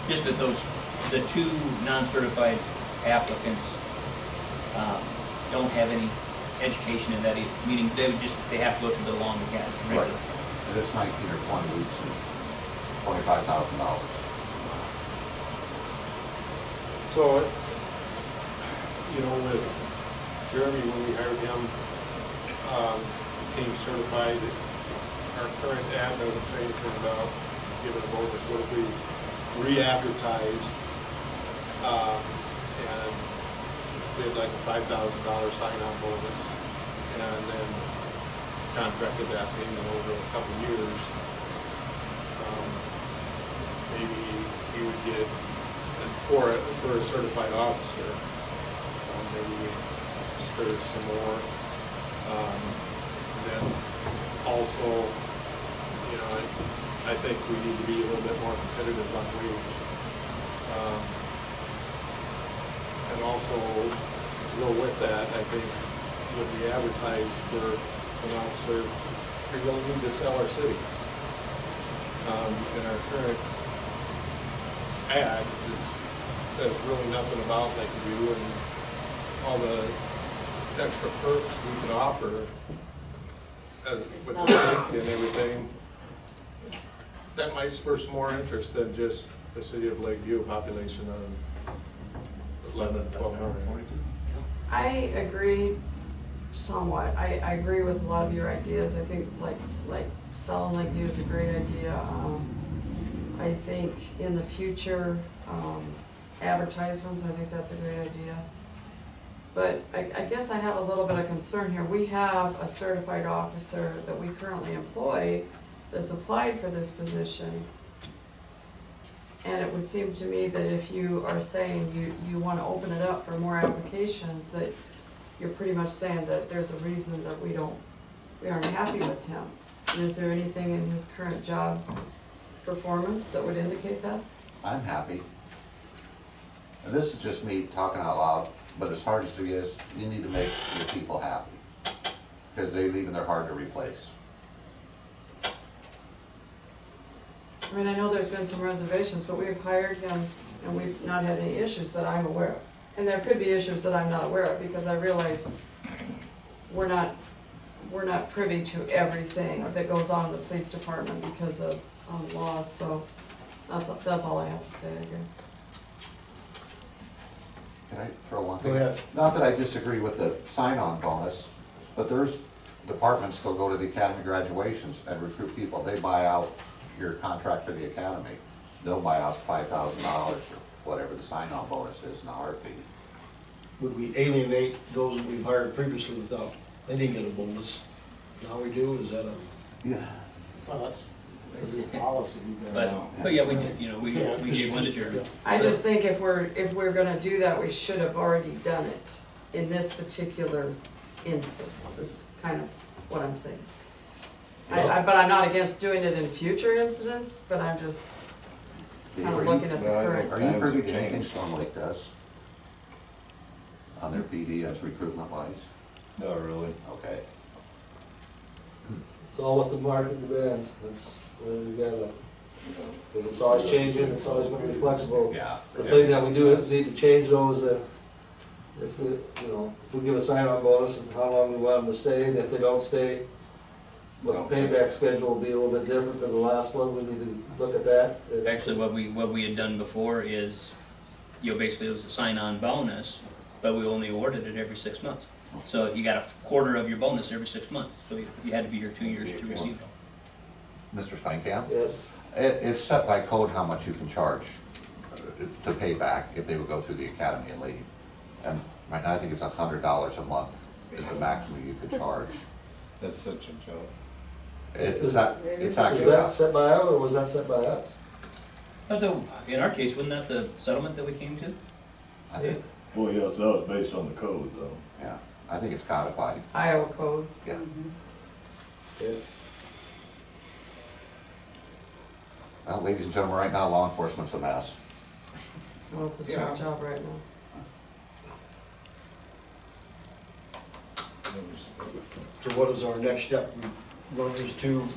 just that the 2 non-certified applicants don't have any education in that, meaning they have to go to the long academy. Right. And it's 19 or 20 weeks and $25,000. So, you know, with Jeremy, when we hired him, became certified, our current ad doesn't say anything about giving a bonus. What if we re-advertised, and we had like a $5,000 sign-on bonus, and then contracted that payment over a couple of years? Maybe he would get, for a certified officer, maybe we stir some more. And then also, you know, I think we need to be a little bit more competitive on wage. And also, to go with that, I think when we advertise for an officer, we really need to sell our city. In our current ad, it says really nothing about like you and all the extra perks we can offer with the safety and everything. That might spur some more interest than just the city of Lakeview, population of 1,100, 1,200. I agree somewhat. I agree with a lot of your ideas. I think like selling Lakeview is a great idea. I think in the future, advertisements, I think that's a great idea. But I guess I have a little bit of concern here. We have a certified officer that we currently employ that's applied for this position. And it would seem to me that if you are saying you want to open it up for more applications, that you're pretty much saying that there's a reason that we aren't happy with him. And is there anything in his current job performance that would indicate that? I'm happy. And this is just me talking out loud, but as hard as it is, you need to make your people happy. Because they leave and they're hard to replace. I mean, I know there's been some reservations, but we've hired him and we've not had any issues that I'm aware of. And there could be issues that I'm not aware of, because I realize we're not privy to everything that goes on in the police department because of laws, so that's all I have to say, I guess. Can I throw one thing? Go ahead. Not that I disagree with the sign-on bonus, but there's departments that'll go to the academy graduations and recruit people. They buy out your contract for the academy. They'll buy out $5,000 or whatever the sign-on bonus is in a heartbeat. Would we alienate those that we've hired previously without, they didn't get a bonus? Now we do, is that a? Yeah. Well, that's a policy. But yeah, we did, you know, we gave one to Jeremy. I just think if we're gonna do that, we should have already done it in this particular instance, is kind of what I'm saying. But I'm not against doing it in future incidents, but I'm just kind of looking at the current. Are you privy to anything Storm Lake does on their PD as recruitment wise? Not really. Okay. It's all what the market demands, that's where we gotta, because it's always changing, it's always gonna be flexible. Yeah. The thing that we do need to change though is that if we give a sign-on bonus and how long we want them to stay, and if they don't stay, what the payback schedule will be a little bit different than the last one, we need to look at that. Actually, what we had done before is, you know, basically it was a sign-on bonus, but we only awarded it every 6 months. So you got a quarter of your bonus every 6 months, so you had to be here 2 years to receive it. Mr. Steinkamp? Yes. It's set by code how much you can charge to pay back if they would go through the academy and leave. And right now I think it's $100 a month is the maximum you could charge. That's such a joke. It's actually. Was that set by us or was that set by us? But in our case, wasn't that the settlement that we came to? I think, Well, yes, that was based on the code, though. yeah, I think it's codified. Iowa code. Yeah. Yeah. Well, ladies and gentlemen, right now law enforcement's a mess. Well, it's a Yeah. tough job right now. So what is our next step? We run these to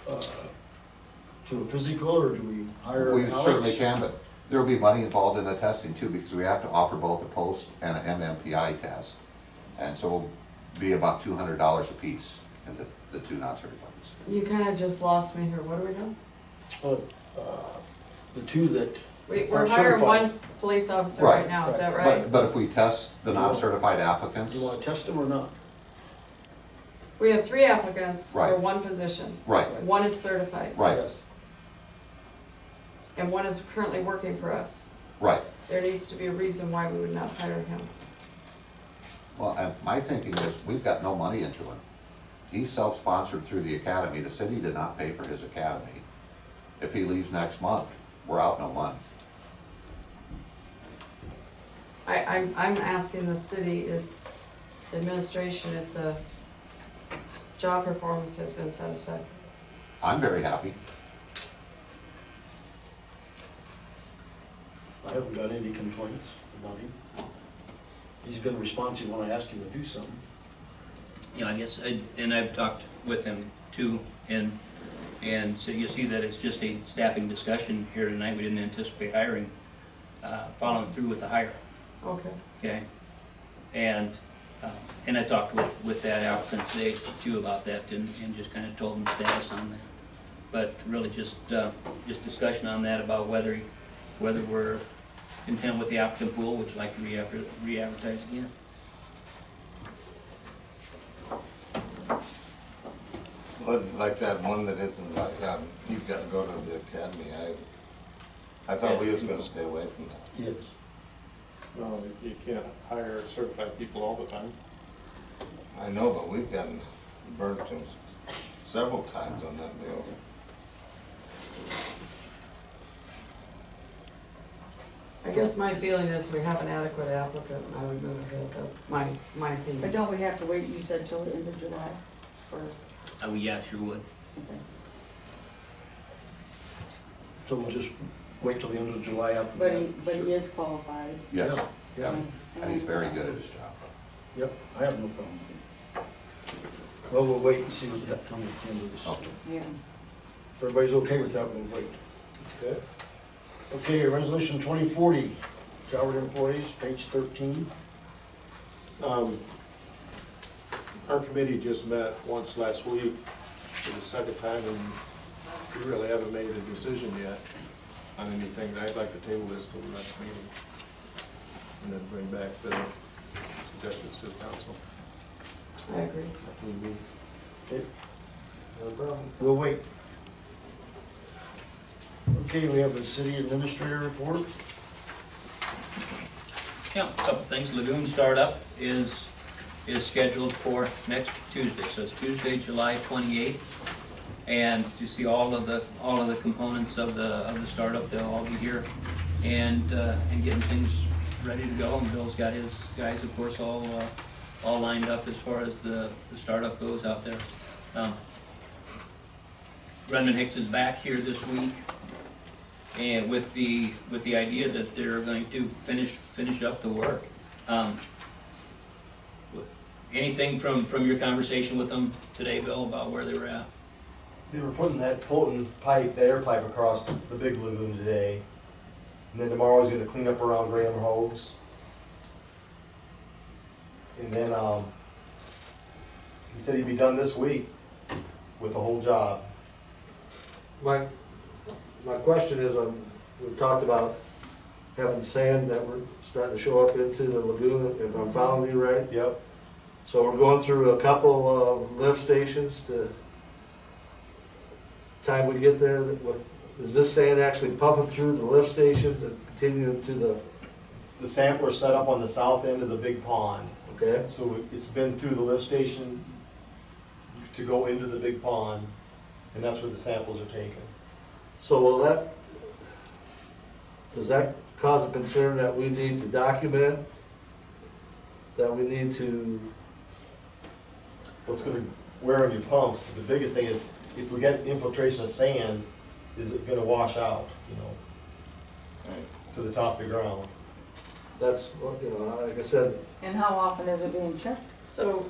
a physical, or do we hire We Alex? certainly can, but there'll be money involved in the testing too, because we have to offer both a post and an MMPI test. And so it'll be about $200 a piece in the two non-certified. You kind of just lost me here. What are we doing? The two that We're are hiring certified. one police officer right now, is that right? But if we test the non-certified Do applicants, you want to test them or not? We have 3 applicants for Right. 1 position. right, One is certified. right, Yes. And one is currently working for us. right. There needs to be a reason why we would not hire him. Well, and my thinking is, we've got no money into him. He's self-sponsored through the academy. The city did not pay for his academy. If he leaves next month, we're out no money. I'm asking the city administration if the job performance has been satisfactory. I'm very happy. I haven't got any complaints about him. He's been responsive when I asked him to do something. You know, I guess, and I've talked with him too, and so you see that it's just a staffing discussion here tonight. We didn't anticipate hiring, following through with the hire, Okay. okay? And I talked with that applicant today too about that, and just kind of told him status on that. But really just discussion on that about whether we're content with the applicant pool, would you like to re-advertise again? But like that one that isn't like, he's gotta go to the academy, I thought we was gonna stay away from that. Yes. No, you can't hire certified people all the time. I know, but we've gotten burnt several times on that deal. I guess my feeling is we have an adequate applicant, and I would move ahead, that's my But opinion. don't we have to wait, you said till the end of July for, Oh, yeah, sure would. okay. So we'll just wait till the end of July after But that. he is qualified. Yes, Yeah, and he's very good at his job. yep, I have no problem. Well, we'll wait and see what that comes at the end of this. Okay. Yeah. If everybody's okay with that, we'll wait. Okay. Okay, resolution 2040, salaried employees, page 13. Our committee just met once last week for the second time, and we really haven't made a decision yet on anything. I'd like to table this till the next meeting, and then bring back the suggestions to the council. I agree. Okay, No problem. we'll wait. Okay, we have a city administrator report. Yeah, a couple things. Lagoon startup is scheduled for next Tuesday, so it's Tuesday, July 28th. And you see all of the components of the startup, they'll all be here and getting things ready to go. And Bill's got his guys, of course, all lined up as far as the startup goes out there. Brendan Hicks is back here this week, and with the idea that they're going to finish up the work. Anything from your conversation with them today, Bill, about where they were at? They were putting that floating pipe, the air pipe across the big lagoon today. And then tomorrow he's gonna clean up around Graham Hogues. And then, he said he'd be done this week with the whole job. My question is, we've talked about having sand that we're starting to show up into the lagoon, if I'm following you right? Yep. So we're going through a couple of lift stations to, time we get there, is this sand actually pumping through the lift stations and continuing to the sampler set up on the south end of the big pond? Okay. So it's been through the lift station to go into the big pond, and that's where the samples are taken. So does that cause a concern that we need to document, that we need to, what's gonna wear on your pumps? The biggest thing is, if we get infiltration of sand, is it gonna wash out, to the top of the ground? That's, like I said. And how often is it being checked? So,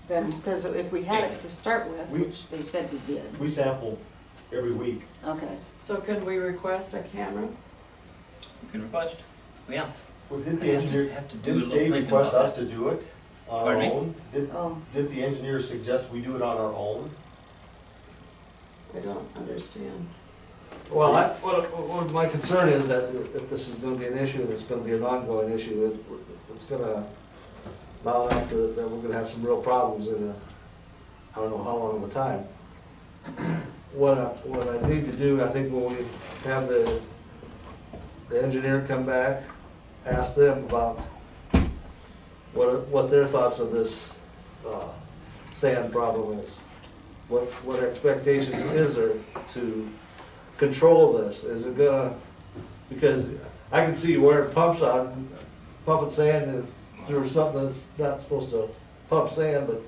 Then, because if we had it to start with, which they said we did. We sample every week. Okay. so can we request a camera? You can request, yeah. Well, did I the have to- engineer, have to do a didn't little they thinking request about us to do it on our Pardon me? own? Oh. Did the engineer suggest we do it on our own? I don't understand. Well, what my concern is that if this is gonna be an issue, and it's gonna be an ongoing issue, it's gonna mount up to, that we're gonna have some real problems in I don't know how long of a time. What I need to do, I think when we have the engineer come back, ask them about what their thoughts of this, sand problem is. What expectations is there to control this? Is it gonna, because I can see where it pumps on, pumping sand through something that's not supposed to pump sand, but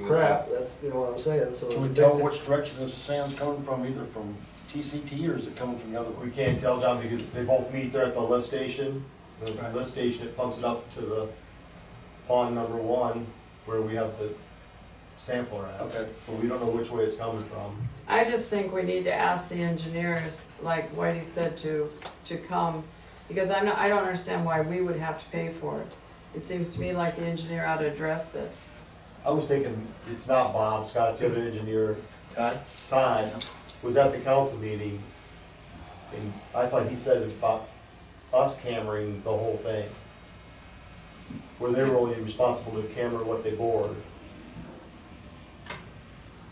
crap, that's, what I'm saying, so. Can we tell which direction the sand's coming from, either from TCT or is it coming from the other way? We can't tell, John, because they both meet there at the lift station. The lift station, it pumps it up to the pond number 1, where we have the sampler at. Okay. So we don't know which way it's coming from. I just think we need to ask the engineers, like Whitey said, to come, because I don't understand why we would have to pay for it. It seems to me like the engineer ought to address this. I was thinking, it's not Bob, Scott's the other engineer. Todd? Todd was at the council meeting, and I thought he said about us cammering the whole thing, where they were only responsible to camera what they bored.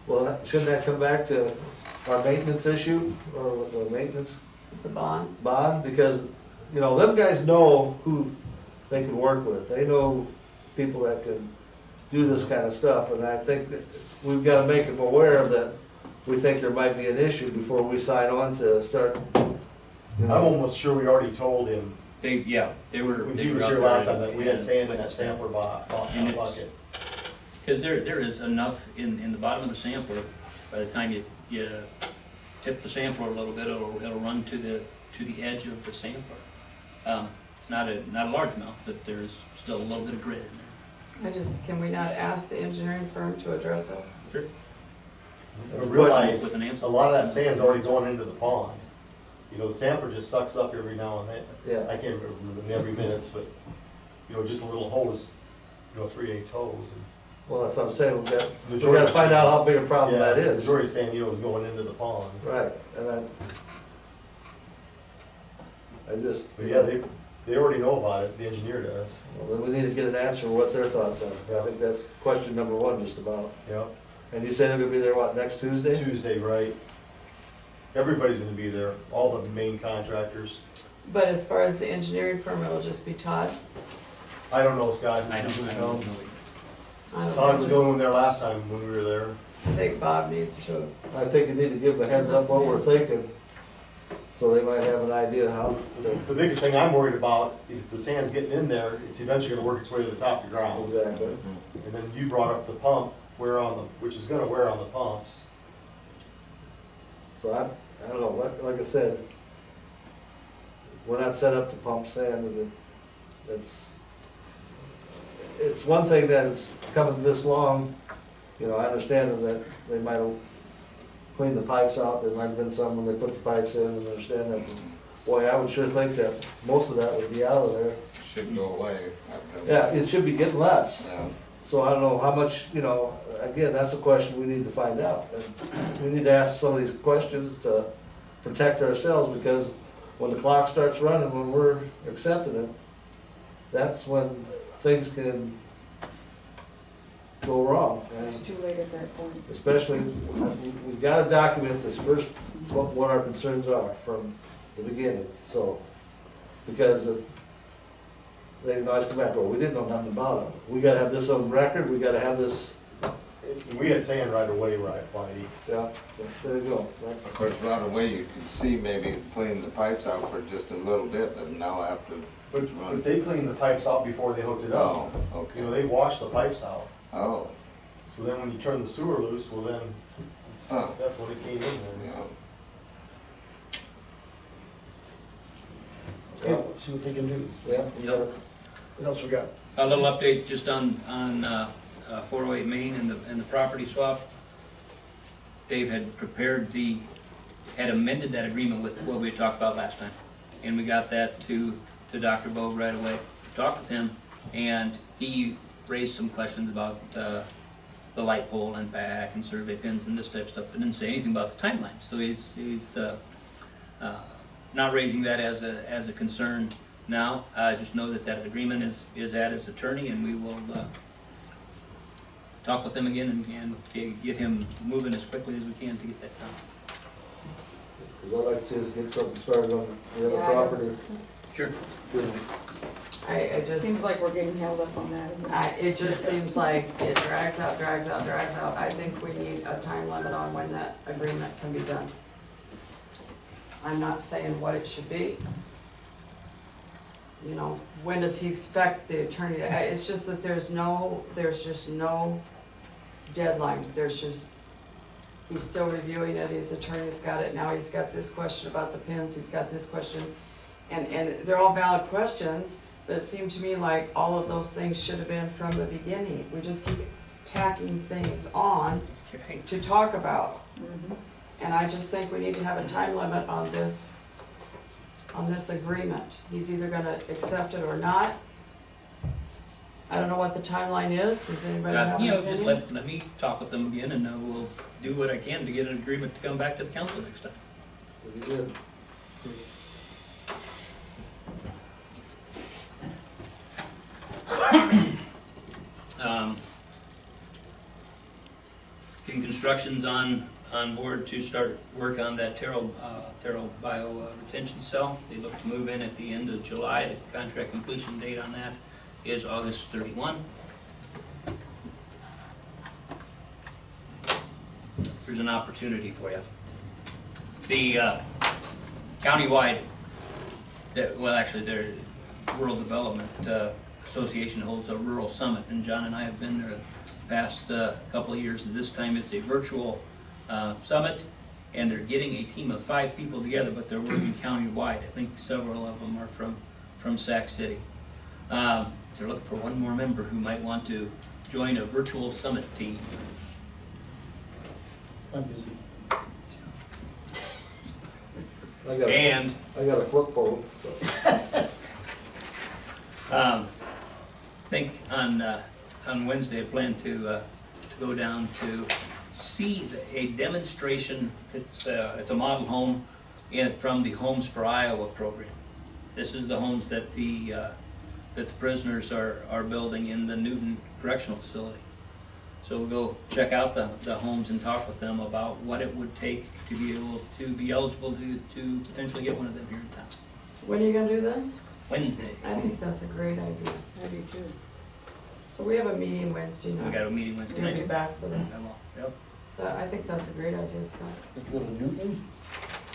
Well, shouldn't that come back to our maintenance issue, or with the maintenance The bond, bond? Because, you know, them guys know who they can work with. They know people that can do this kind of stuff, and I think that we've gotta make them aware of that. We think there might be an issue before we sign on to start, you I'm know. almost sure we already told him, They were. when they he were was out here there last time, that we had and- sand in that sampler And it's- bucket. Because there is enough in the bottom of the sampler, by the time you tip the sampler a little bit, it'll run to the edge of the sampler. It's not a large amount, but there's still a little bit of grit in there. can we not ask the engineering firm to address this? Sure. But realize, with an answer. a lot of that sand's already going into the pond. You know, the sampler just sucks up every now and then. Yeah. I can't remember every minute, but, you know, just a little hose, 3/8 hose. And Well, that's what I'm saying, we gotta majority of find out sand- how big a problem that Yeah, is. majority of sand, is going into the pond. Right, and I just. But yeah, they already know about it, the engineer does. Well, then we need to get an answer what their thoughts are. I think that's question number one, just about. Yeah, And you say they're gonna be there, what, next Tuesday? Tuesday, right? Everybody's gonna be there, all the main contractors. But as far as the engineering firm, it'll just be Todd? I don't know, Scott. I who's don't gonna know. come. I don't Todd know, was just- the one there last time when we were there. I think Bob needs to, I think you need to give them a heads up what we're thinking, so they might have an idea how. The biggest thing I'm worried about, if the sand's getting in there, it's eventually gonna work its way to the top of the ground. Exactly. And then you brought up the pump, which is gonna wear on the pumps. So I don't know, like I said, we're not set up to pump sand, and it's one thing that it's coming this long, you know, I understand that they might have cleaned the pipes out, there might have been some when they put the pipes in, and understand that. But boy, I would sure think that most of that would be out of there. Should go away. Yeah, it should be getting less. Yeah. So I don't know how much, you know, again, that's a question we need to find out. And we need to ask some of these questions to protect ourselves, because when the clock starts running, when we're accepting it, that's when things can go wrong. It's And too late at that point. especially, we've got to document this first, what our concerns are from the beginning, so, because if they can always come back, well, we didn't know nothing about it. We gotta have this on record, we gotta have this, And we had sand right away, right, Whitey? yeah, there you go. That's, Of course, right away, you can see maybe cleaning the pipes out for just a little bit, and now after But it's run. they cleaned the pipes out before they hooked it up. Oh, okay. You know, they washed the pipes out. Oh, So then when you turn the sewer loose, well then, Huh. that's when it came in there. yeah. Okay, let's see what they can do. yeah, Yep. What else we got? A little update just on 408 Main and the property swap. Dave had had amended that agreement with what we had talked about last time. And we got that to Dr. Bo right away. Talked with him, and he raised some questions about the light pole and back and survey pins and this type of stuff, but didn't say anything about the timeline. So he's not raising that as a concern now. Just know that agreement is at his attorney, and we will talk with him again and get him moving as quickly as we can to get that done. because I'd like to see us get something started on the other Yeah, I know. property. Sure. I just. Seems like we're getting held up on that. It just seems like it drags out. I think we need a time limit on when that agreement can be done. I'm not saying what it should be. You know, when does he expect the attorney to, it's just that there's just no deadline. He's still reviewing it, his attorney's got it, now he's got this question about the pins, he's got this question. And they're all valid questions, but it seemed to me like all of those things should have been from the beginning. We just keep tacking things on to talk about. And I just think we need to have a time limit on this agreement. He's either gonna accept it or not. I don't know what the timeline is, does anybody have an opinion? Just let me talk with them again, and we'll do what I can to get an agreement to come back to the council next time. Very good. Getting construction's on board to start work on that Terrell Bio retention cell. They look to move in at the end of July. The contract completion date on that is August 31. There's an opportunity for you. The countywide, well, actually, their Rural Development Association holds a rural summit, and John and I have been there the past couple of years. And this time it's a virtual summit, and they're getting a team of 5 people together, but they're working countywide. I think several of them are from Sac City. They're looking for one more member who might want to join a virtual summit team. I'm busy. I got a flip phone, so. I think on Wednesday I plan to go down to see a demonstration. It's a model home from the Homes for Iowa program. This is the homes that the prisoners are building in the Newton Correctional Facility. So we'll go check out the homes and talk with them about what it would take to be able to be eligible to potentially get one of them here in town. When are you gonna do this? Wednesday. I think that's a great idea. I do too. So we have a meeting Wednesday night. We got a meeting Wednesday You'll night. be back for that. I will. Yep. I think that's a great idea, Scott. If you go to Newton,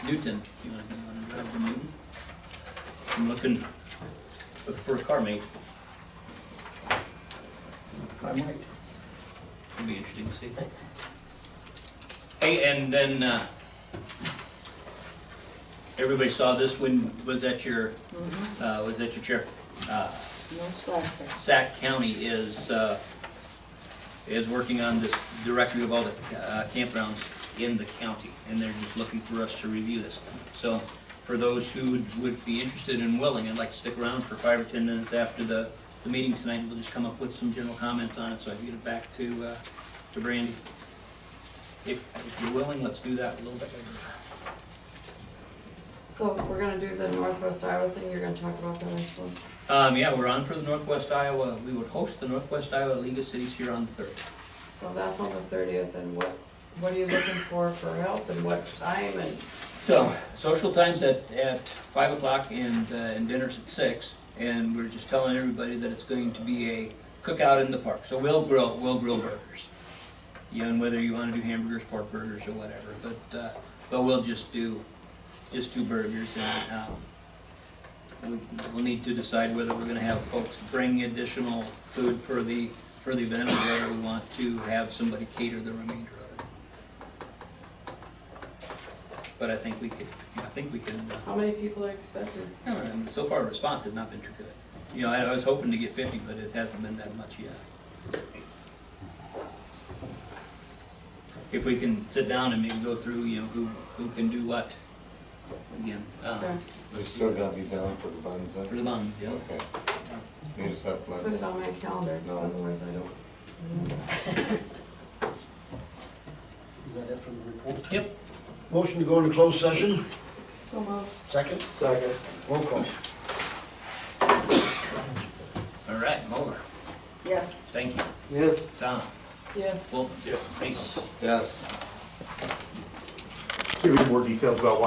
Newton. You want to drive to Newton? I'm looking for a car mate. I might. It'll be interesting to see. Hey, and then everybody saw this when was that your chair? Sac County is working on this directory of all the campgrounds in the county, and they're just looking for us to review this. So for those who would be interested and willing, I'd like to stick around for 5 or 10 minutes after the meeting tonight. We'll just come up with some general comments on it so I can get it back to Brandy. If you're willing, let's do that a little bit later. So we're gonna do the Northwest Iowa thing, you're gonna talk about that, I suppose? Yeah, we're on for the Northwest Iowa. We would host the Northwest Iowa League of Cities here on the 30th. So that's on the 30th, and what are you looking for help, and what time, and? So, social time's at 5 o'clock and dinner's at 6, and we're just telling everybody that it's going to be a cookout in the park. So we'll grill burgers. You know, and whether you want to do hamburgers, pork burgers, or whatever, but we'll just do burgers, and we'll need to decide whether we're going to have folks bring additional food for the event, or whether we want to have somebody cater the remainder of it. But I think we can. How many people are expected? So far, the response has not been too good. You know, I was hoping to get 50, but it hasn't been that much yet. If we can sit down and maybe go through, you know, who can do what. Again, They still gotta be down for the buns then? for the bun, yeah. Okay. You just have to let. Put it on my calendar, because No. otherwise I don't. is that it for the report? Yep. Motion to go into closed session, So moved. second, Second. roll call. All right, Mower. Yes. Thank you. Yes. Tom. Yes. Well, yes. Thanks. Yes. Give you more details about why